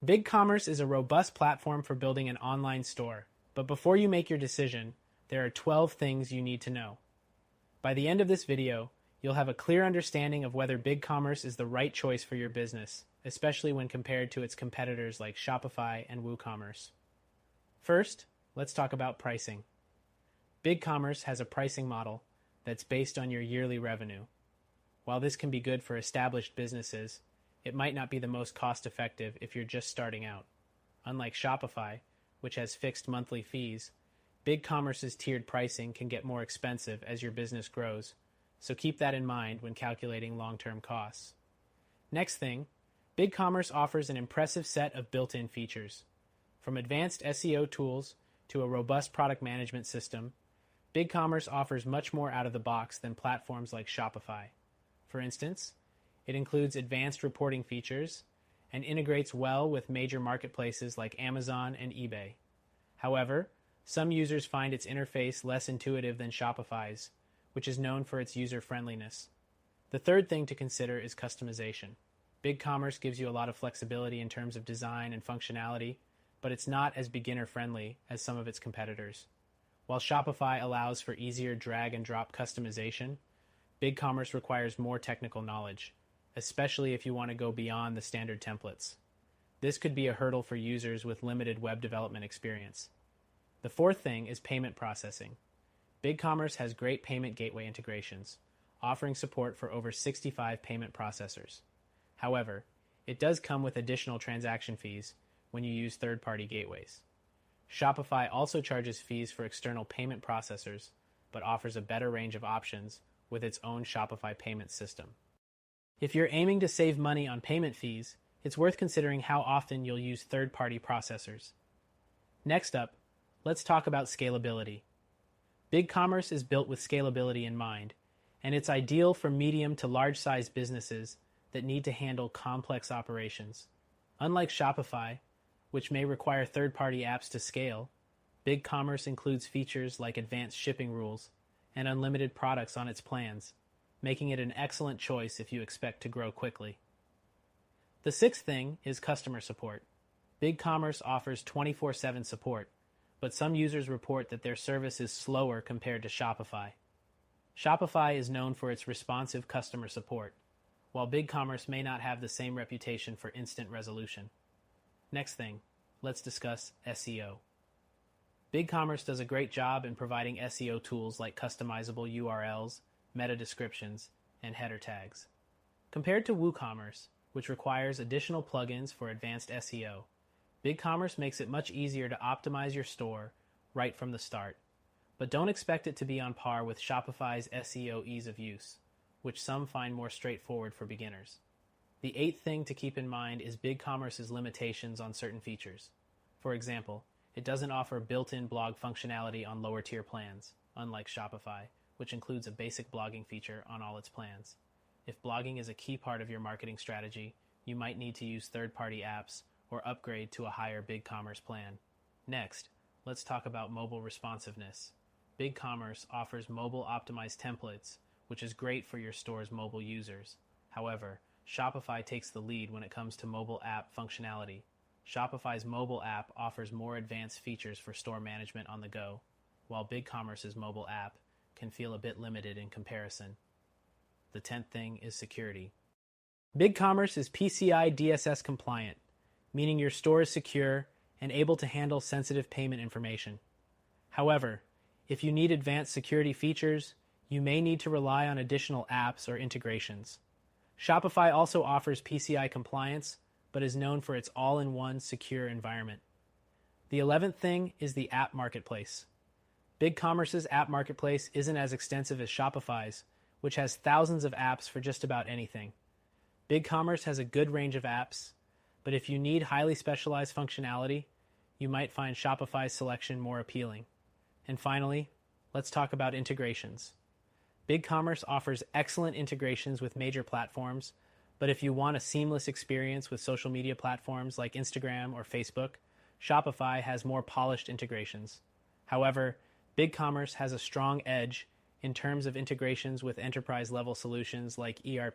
BigCommerce is a robust platform for building an online store. But before you make your decision, there are 12 things you need to know. By the end of this video, you'll have a clear understanding of whether BigCommerce is the right choice for your business, especially when compared to its competitors like Shopify and WooCommerce. First, let's talk about pricing. BigCommerce has a pricing model that's based on your yearly revenue. While this can be good for established businesses, it might not be the most cost-effective if you're just starting out. Unlike Shopify, which has fixed monthly fees, BigCommerce's tiered pricing can get more expensive as your business grows, so keep that in mind when calculating long-term costs. Next thing, BigCommerce offers an impressive set of built-in features. From advanced SEO tools to a robust product management system, BigCommerce offers much more out of the box than platforms like Shopify. For instance, it includes advanced reporting features and integrates well with major marketplaces like Amazon and eBay. However, some users find its interface less intuitive than Shopify's, which is known for its user-friendliness. The third thing to consider is customization. BigCommerce gives you a lot of flexibility in terms of design and functionality, but it's not as beginner-friendly as some of its competitors. While Shopify allows for easier drag-and-drop customization, BigCommerce requires more technical knowledge, especially if you want to go beyond the standard templates. This could be a hurdle for users with limited web development experience. The fourth thing is payment processing. BigCommerce has great payment gateway integrations, offering support for over 65 payment processors. However, it does come with additional transaction fees when you use third-party gateways. Shopify also charges fees for external payment processors, but offers a better range of options with its own Shopify payment system. If you're aiming to save money on payment fees, it's worth considering how often you'll use third-party processors. Next up, let's talk about scalability. BigCommerce is built with scalability in mind, and it's ideal for medium to large-sized businesses that need to handle complex operations. Unlike Shopify, which may require third-party apps to scale, BigCommerce includes features like advanced shipping rules and unlimited products on its plans, making it an excellent choice if you expect to grow quickly. The sixth thing is customer support. BigCommerce offers 24/7 support, but some users report that their service is slower compared to Shopify. Shopify is known for its responsive customer support, while BigCommerce may not have the same reputation for instant resolution. Next thing, let's discuss SEO. BigCommerce does a great job in providing SEO tools like customizable URLs, meta descriptions, and header tags. Compared to WooCommerce, which requires additional plugins for advanced SEO, BigCommerce makes it much easier to optimize your store right from the start. But don't expect it to be on par with Shopify's SEO ease of use, which some find more straightforward for beginners. The eighth thing to keep in mind is BigCommerce's limitations on certain features. For example, it doesn't offer built-in blog functionality on lower-tier plans, unlike Shopify, which includes a basic blogging feature on all its plans. If blogging is a key part of your marketing strategy, you might need to use third-party apps or upgrade to a higher BigCommerce plan. Next, let's talk about mobile responsiveness. BigCommerce offers mobile-optimized templates, which is great for your store's mobile users. However, Shopify takes the lead when it comes to mobile app functionality. Shopify's mobile app offers more advanced features for store management on the go, while BigCommerce's mobile app can feel a bit limited in comparison. The 10th thing is security. BigCommerce is PCI DSS compliant, meaning your store is secure and able to handle sensitive payment information. However, if you need advanced security features, you may need to rely on additional apps or integrations. Shopify also offers PCI compliance, but is known for its all-in-one secure environment. The 11th thing is the app marketplace. BigCommerce's app marketplace isn't as extensive as Shopify's, which has thousands of apps for just about anything. BigCommerce has a good range of apps, but if you need highly specialized functionality, you might find Shopify's selection more appealing. And finally, let's talk about integrations. BigCommerce offers excellent integrations with major platforms, but if you want a seamless experience with social media platforms like Instagram or Facebook, Shopify has more polished integrations. However, BigCommerce has a strong edge in terms of integrations with enterprise-level solutions like ERP